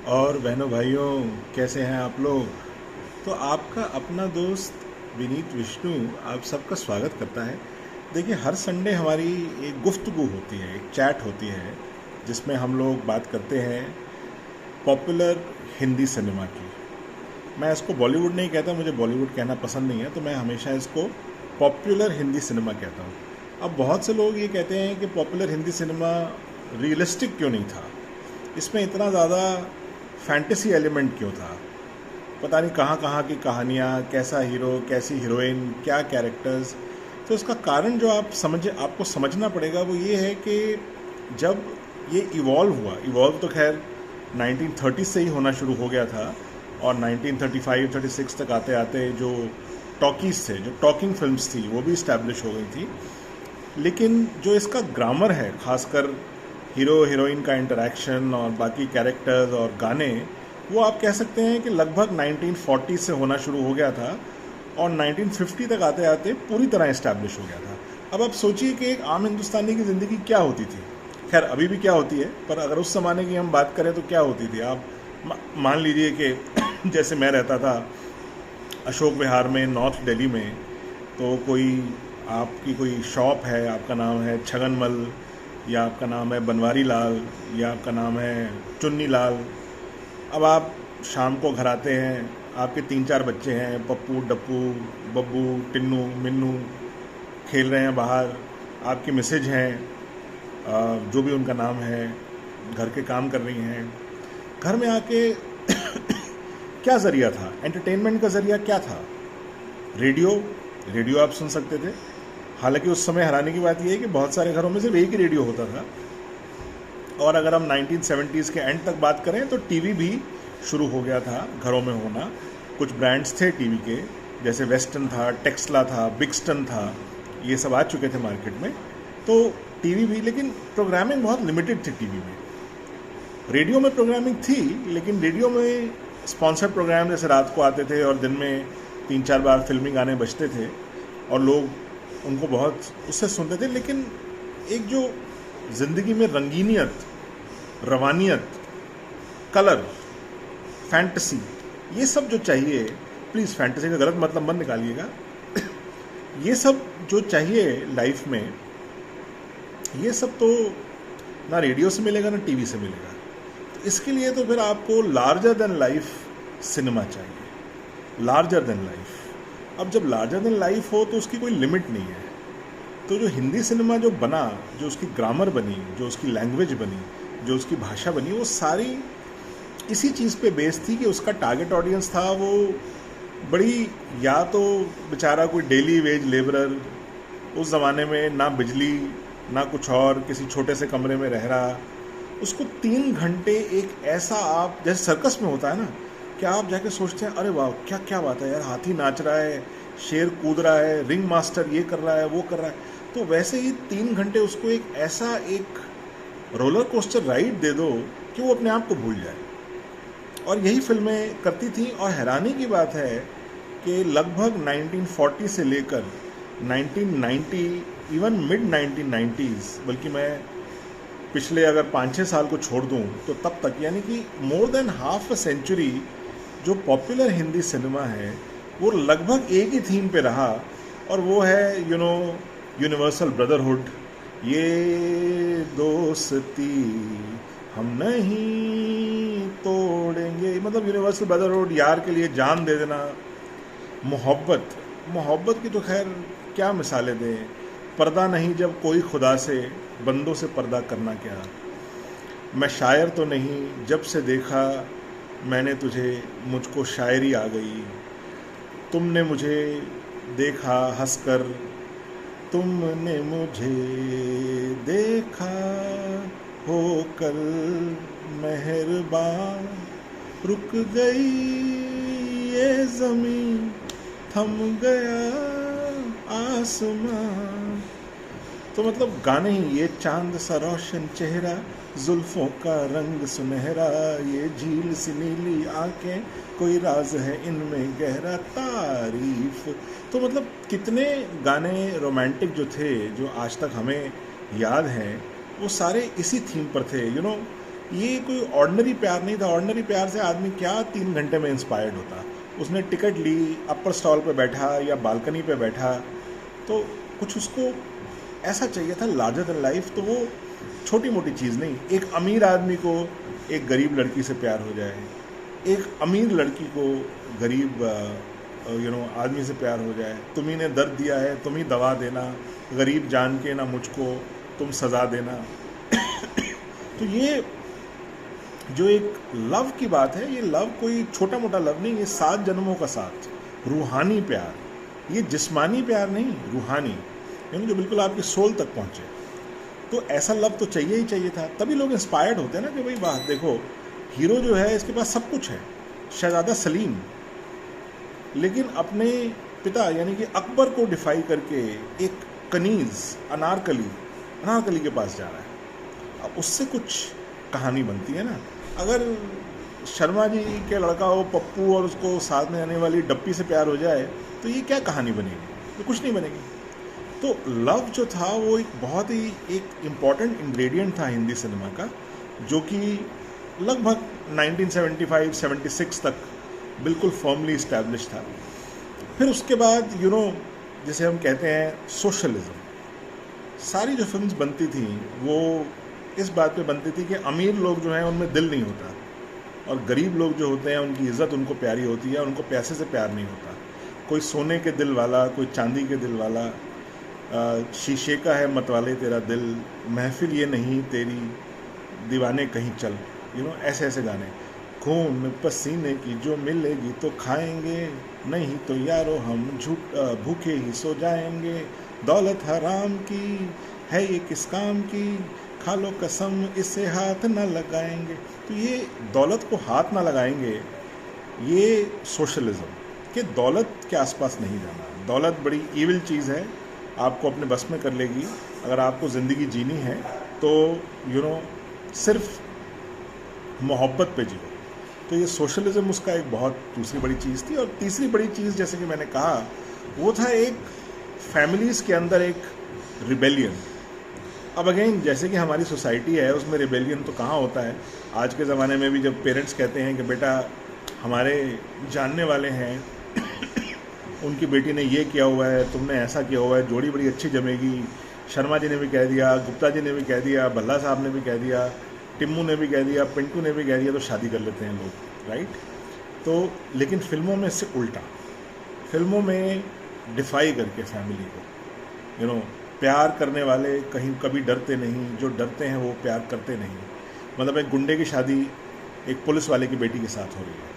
और बहनों भाइयों, कैसे हैं आप लोग। तो आपका अपना दोस्त विनीत विष्णु आप सबका स्वागत करता है। देखिए, हर संडे हमारी एक गुफ्तगू होती है, एक चैट होती है, जिसमें हम लोग बात करते हैं पॉपुलर हिंदी सिनेमा की। मैं इसको बॉलीवुड नहीं कहता, मुझे बॉलीवुड कहना पसंद नहीं है, तो मैं हमेशा इसको पॉपुलर हिंदी सिनेमा कहता हूँ। अब बहुत से लोग ये कहते हैं कि पॉपुलर हिंदी सिनेमा रियलिस्टिक क्यों नहीं था, इसमें इतना ज़्यादा फैंटेसी एलिमेंट क्यों था, पता नहीं कहाँ कहाँ की कहानियाँ, कैसा हीरो, कैसी हीरोइन, क्या कैरेक्टर्स। तो इसका कारण जो आपको समझना पड़ेगा वो ये है कि जब ये इवॉल्व तो खैर 1930 से ही होना शुरू हो गया था, और 1935-36 तक आते आते जो टॉकीज़ थे, जो टॉकिंग फिल्म्स थी, वो भी इस्टेब्लिश हो गई थी। लेकिन जो इसका ग्रामर है, खासकर हीरो हीरोइन का इंटरेक्शन और बाकी कैरेक्टर्स और गाने, वो आप कह सकते हैं कि लगभग 1940 से होना शुरू हो गया था और 1950 तक आते आते पूरी तरह इस्टेब्लिश हो गया था। अब आप सोचिए कि एक आम हिंदुस्तानी की ज़िंदगी क्या होती थी, खैर अभी भी क्या होती है, पर अगर उस ज़माने की हम बात करें तो क्या होती थी। आप मान लीजिए कि जैसे मैं रहता था अशोक विहार में, नॉर्थ दिल्ली में, तो आपकी कोई शॉप है, आपका नाम है छगनमल, या आपका नाम है बनवारी लाल, या आपका नाम है चुन्नी लाल। अब आप शाम को घर आते हैं, आपके 3-4 बच्चे हैं, पप्पू डप्पू बब्बू टिन्नू मिन्नू खेल रहे हैं बाहर, आपकी मिसेज हैं, जो भी उनका नाम है, घर के काम कर रही हैं। घर में आके क्या ज़रिया था, एंटरटेनमेंट का ज़रिया क्या था? रेडियो आप सुन सकते थे। हालांकि उस समय हैरानी की बात यह है कि बहुत सारे घरों में सिर्फ एक ही रेडियो होता था। और अगर हम 1970s के एंड तक बात करें तो टीवी भी शुरू हो गया था घरों में होना। कुछ ब्रांड्स थे टीवी के, जैसे वेस्टर्न था, टेक्सला था, बिगस्टन था, ये सब आ चुके थे मार्केट में। तो टीवी भी, लेकिन प्रोग्रामिंग बहुत लिमिटेड थी टीवी में। रेडियो में प्रोग्रामिंग थी, लेकिन रेडियो में स्पॉन्सर्ड प्रोग्राम जैसे रात को आते थे और दिन में 3-4 बार फिल्मी गाने बजते थे और लोग उनको बहुत उससे सुनते थे। लेकिन एक जो ज़िंदगी में रंगीनियत, रवानियत, कलर, फैंटेसी, ये सब जो चाहिए, प्लीज़ फैंटेसी का गलत मतलब मत निकालिएगा, ये सब जो चाहिए लाइफ में, ये सब तो ना रेडियो से मिलेगा ना टीवी से मिलेगा। तो इसके लिए तो फिर आपको लार्जर देन लाइफ सिनेमा चाहिए, लार्जर देन लाइफ। अब जब लार्जर देन लाइफ हो तो उसकी कोई लिमिट नहीं है। तो जो हिंदी सिनेमा जो बना, जो उसकी ग्रामर बनी, जो उसकी लैंग्वेज बनी, जो उसकी भाषा बनी, वो सारी इसी चीज़ पे बेस थी कि उसका टारगेट ऑडियंस था वो बड़ी, या तो बेचारा कोई डेली वेज लेबरर, उस ज़माने में ना बिजली ना कुछ और, किसी छोटे से कमरे में रह रहा, उसको 3 घंटे एक ऐसा, आप जैसे सर्कस में होता है ना, क्या आप जाके सोचते हैं अरे वाह क्या क्या बात है यार, हाथी नाच रहा है, शेर कूद रहा है, रिंग मास्टर ये कर रहा है, वो कर रहा है। तो वैसे ही 3 घंटे उसको एक ऐसा एक रोलर कोस्टर राइड दे दो कि वो अपने आप को भूल जाए। और यही फिल्में करती थी। और हैरानी की बात है कि लगभग 1940 से लेकर 1990, इवन मिड 1990s, बल्कि मैं पिछले अगर 5-6 साल को छोड़ दूं तो तब तक, यानी कि more than half a century, जो पॉपुलर हिंदी सिनेमा है वो लगभग एक ही थीम पे रहा, और वो है यूनिवर्सल ब्रदरहुड। ये दोस्ती हम नहीं तोड़ेंगे, मतलब यूनिवर्सल ब्रदरहुड, यार के लिए जान दे देना। मोहब्बत की तो खैर क्या मिसालें दें। पर्दा नहीं जब कोई खुदा से, बंदों से पर्दा करना क्या। मैं शायर तो नहीं जब से देखा मैंने तुझे, मुझको शायरी आ गई। तुमने मुझे देखा हंसकर, तुमने मुझे देखा हो कर मेहरबान, रुक गई ये ज़मीं, थम गया आसमां। तो मतलब गाने ही, ये चांद सा रोशन चेहरा, जुल्फों का रंग सुनहरा, ये झील सी नीली आंखें, कोई राज है इनमें गहरा, तारीफ। तो मतलब कितने गाने रोमांटिक जो थे, जो आज तक हमें याद हैं, वो सारे इसी थीम पर थे। ये कोई ऑर्डिनरी प्यार नहीं था। ऑर्डिनरी प्यार से आदमी क्या 3 घंटे में इंस्पायर्ड होता। उसने टिकट ली, अपर स्टॉल पे बैठा या बालकनी पे बैठा, तो कुछ उसको ऐसा चाहिए था लार्जर देन लाइफ। तो वो छोटी मोटी चीज़ नहीं, एक अमीर आदमी को एक गरीब लड़की से प्यार हो जाए, एक अमीर लड़की को गरीब आदमी से प्यार हो जाए। तुम्ही ने दर्द दिया है, तुम ही दवा देना, गरीब जान के ना मुझको तुम सज़ा देना। तो ये जो एक लव की बात है, ये लव कोई छोटा मोटा लव नहीं, ये 7 जन्मों का साथ, रूहानी प्यार। ये जिस्मानी प्यार नहीं, रूहानी, यानी जो बिल्कुल आपकी सोल तक पहुँचे। तो ऐसा लव तो चाहिए ही चाहिए था। तभी लोग इंस्पायर्ड होते हैं ना कि भाई वाह देखो, हीरो जो है इसके पास सब कुछ है, शहजादा सलीम, लेकिन अपने पिता यानी कि अकबर को डिफाई करके एक कनीज़ अनारकली के पास जा रहा है। अब उससे कुछ कहानी बनती है ना। अगर शर्मा जी के लड़का हो पप्पू और उसको साथ में आने वाली डप्पी से प्यार हो जाए तो ये क्या कहानी बनेगी? तो कुछ नहीं बनेगी। तो लव जो था वो एक बहुत ही एक इम्पॉर्टेंट इंग्रेडिएंट था हिंदी सिनेमा का, जो कि लगभग 1975-76 तक बिल्कुल फर्मली इस्टेब्लिश था। फिर उसके बाद जैसे हम कहते हैं सोशलिज्म, सारी जो फिल्म्स बनती थी वो इस बात पे बनती थी कि अमीर लोग जो हैं उनमें दिल नहीं होता, और गरीब लोग जो होते हैं उनकी इज़्ज़त उनको प्यारी होती है, उनको पैसे से प्यार नहीं होता। कोई सोने के दिल वाला, कोई चांदी के दिल वाला, शीशे का है मतवाले तेरा दिल, महफिल ये नहीं तेरी, दीवाने कहीं चल, ऐसे ऐसे गाने। खून पसीने की जो मिलेगी तो खाएंगे, नहीं तो यारो हम भूखे ही सो जाएंगे, दौलत हराम की है ये किस काम की, खा लो कसम इससे हाथ न लगाएंगे। तो ये दौलत को हाथ ना लगाएंगे, ये सोशलिज्म कि दौलत के आसपास नहीं जाना। दौलत बड़ी ईविल चीज़ है, आपको अपने बस में कर लेगी। अगर आपको ज़िंदगी जीनी है तो सिर्फ मोहब्बत पे जियो। तो ये सोशलिज्म उसका एक बहुत दूसरी बड़ी चीज़ थी। और तीसरी बड़ी चीज़ जैसे कि मैंने कहा वो था एक फैमिलीज़ के अंदर एक रिबेलियन। अब अगेन जैसे कि हमारी सोसाइटी है उसमें रिबेलियन तो कहाँ होता है। आज के ज़माने में भी जब पेरेंट्स कहते हैं कि बेटा हमारे जानने वाले हैं उनकी बेटी ने ये किया हुआ है, तुमने ऐसा किया हुआ है, जोड़ी बड़ी अच्छी जमेगी, शर्मा जी ने भी कह दिया, गुप्ता जी ने भी कह दिया, भल्ला साहब ने भी कह दिया, टिम्मू ने भी कह दिया, पिंटू ने भी कह दिया, तो शादी कर लेते हैं लोग, राइट। तो लेकिन फिल्मों में इससे उल्टा, फिल्मों में डिफाई करके फैमिली को प्यार करने वाले कहीं कभी डरते नहीं, जो डरते हैं वो प्यार करते नहीं। मतलब एक गुंडे की शादी एक पुलिस वाले की बेटी के साथ हो रही है।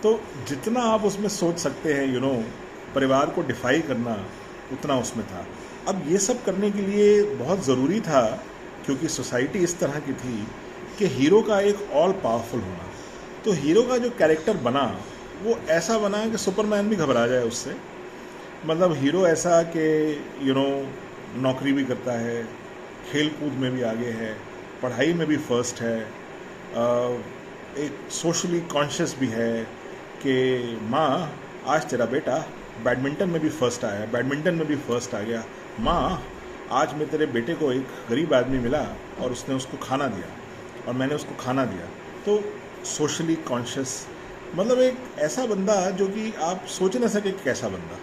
तो जितना आप उसमें सोच सकते हैं परिवार को डिफाई करना, उतना उसमें था। अब ये सब करने के लिए बहुत ज़रूरी था, क्योंकि सोसाइटी इस तरह की थी कि हीरो का एक ऑल पावरफुल होना। तो हीरो का जो कैरेक्टर बना वो ऐसा बना कि सुपरमैन भी घबरा जाए उससे। मतलब हीरो ऐसा कि नौकरी भी करता है, खेल कूद में भी आगे है, पढ़ाई में भी फर्स्ट है, एक सोशली कॉन्शियस भी है कि माँ आज तेरा बेटा बैडमिंटन में भी फर्स्ट आया, बैडमिंटन में भी फर्स्ट आ गया, माँ आज मैं तेरे बेटे को एक गरीब आदमी मिला और उसने उसको खाना दिया और मैंने उसको खाना दिया। तो सोशली कॉन्शियस, मतलब एक ऐसा बंदा जो कि आप सोच ना सके कैसा बंदा।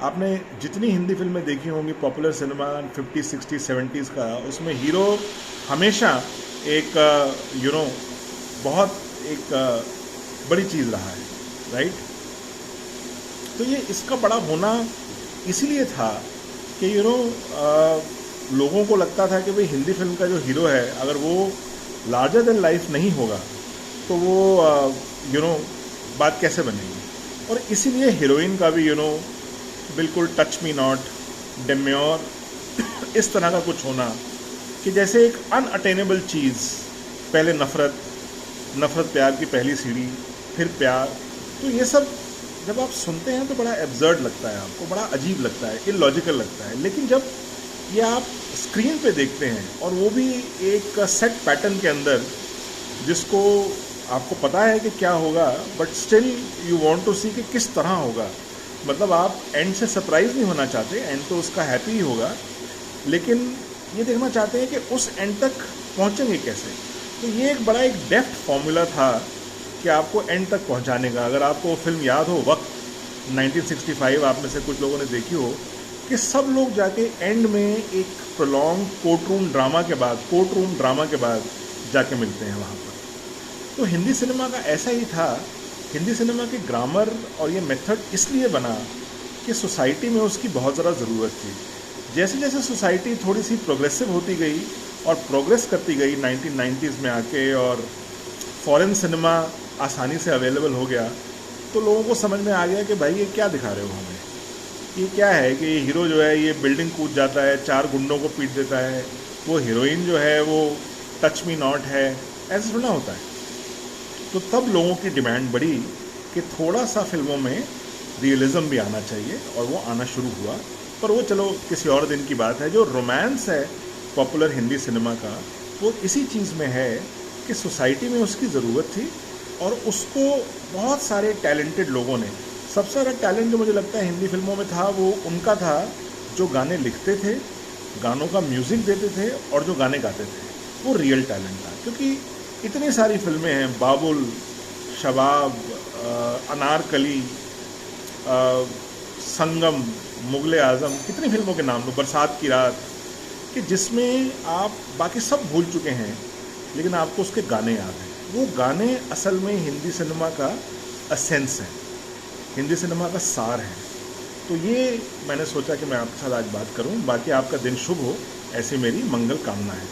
आपने जितनी हिंदी फिल्में देखी होंगी पॉपुलर सिनेमा 50, 60, 70s का, उसमें हीरो हमेशा एक बहुत एक बड़ी चीज़ रहा है, राइट। तो ये इसका बड़ा होना इसीलिए था कि लोगों को लगता था कि भाई हिंदी फिल्म का जो हीरो है अगर वो लार्जर देन लाइफ नहीं होगा तो वो बात कैसे बनेगी। और इसीलिए हीरोइन का भी बिल्कुल टच मी नॉट, डेम्योर, इस तरह का कुछ होना कि जैसे एक अनअटेनेबल चीज़। पहले नफ़रत प्यार की पहली सीढ़ी, फिर प्यार। तो ये सब जब आप सुनते हैं तो बड़ा एब्जर्ड लगता है, आपको बड़ा अजीब लगता है, इलॉजिकल लगता है। लेकिन जब ये आप स्क्रीन पे देखते हैं और वो भी एक सेट पैटर्न के अंदर जिसको आपको पता है कि क्या होगा, but still you want to see कि किस तरह होगा। मतलब आप एंड से सरप्राइज़ नहीं होना चाहते, एंड तो उसका हैप्पी ही होगा, लेकिन ये देखना चाहते हैं कि उस एंड तक पहुंचेंगे कैसे। तो ये एक बड़ा एक डेफ्ट फॉर्मूला था कि आपको एंड तक पहुंचाने का। अगर आपको वो फिल्म याद हो, वक्त 1965, आप में से कुछ लोगों ने देखी हो, कि सब लोग जाके एंड में एक प्रोलॉन्ग कोर्ट रूम ड्रामा के बाद जाके मिलते हैं वहाँ पर। तो हिंदी सिनेमा का ऐसा ही था। हिंदी सिनेमा के ग्रामर और ये मेथड इसलिए बना कि सोसाइटी में उसकी बहुत ज़्यादा ज़रूरत थी। जैसे जैसे सोसाइटी थोड़ी सी प्रोग्रेसिव होती गई और प्रोग्रेस करती गई 1990s में आके, और फॉरेन सिनेमा आसानी से अवेलेबल हो गया, तो लोगों को समझ में आ गया कि भाई ये क्या दिखा रहे हो हमें, ये क्या है कि ये हीरो जो है ये बिल्डिंग कूद जाता है, 4 गुंडों को पीट देता है, वो हीरोइन जो है वो टच मी नॉट है, ऐसा सुना होता है। तो तब लोगों की डिमांड बढ़ी कि थोड़ा सा फिल्मों में रियलिज़म भी आना चाहिए, और वो आना शुरू हुआ। पर वो चलो किसी और दिन की बात है। जो रोमांस है पॉपुलर हिंदी सिनेमा का, वो इसी चीज़ में है कि सोसाइटी में उसकी ज़रूरत थी, और उसको बहुत सारे टैलेंटेड लोगों ने, सबसे ज़्यादा टैलेंट जो मुझे लगता है हिंदी फिल्मों में था वो उनका था जो गाने लिखते थे, गानों का म्यूज़िक देते थे, और जो गाने गाते थे, वो रियल टैलेंट था। क्योंकि इतनी सारी फिल्में हैं, बाबुल, शबाब, अनारकली, संगम, मुगले आज़म, कितनी फिल्मों के नाम लो, बरसात की रात, कि जिसमें आप बाकी सब भूल चुके हैं लेकिन आपको उसके गाने याद हैं। वो गाने असल में हिंदी सिनेमा का एसेंस है, हिंदी सिनेमा का सार है। तो ये मैंने सोचा कि मैं आपके साथ आज बात करूं। बाकी आपका दिन शुभ हो, ऐसी मेरी मंगल कामना है।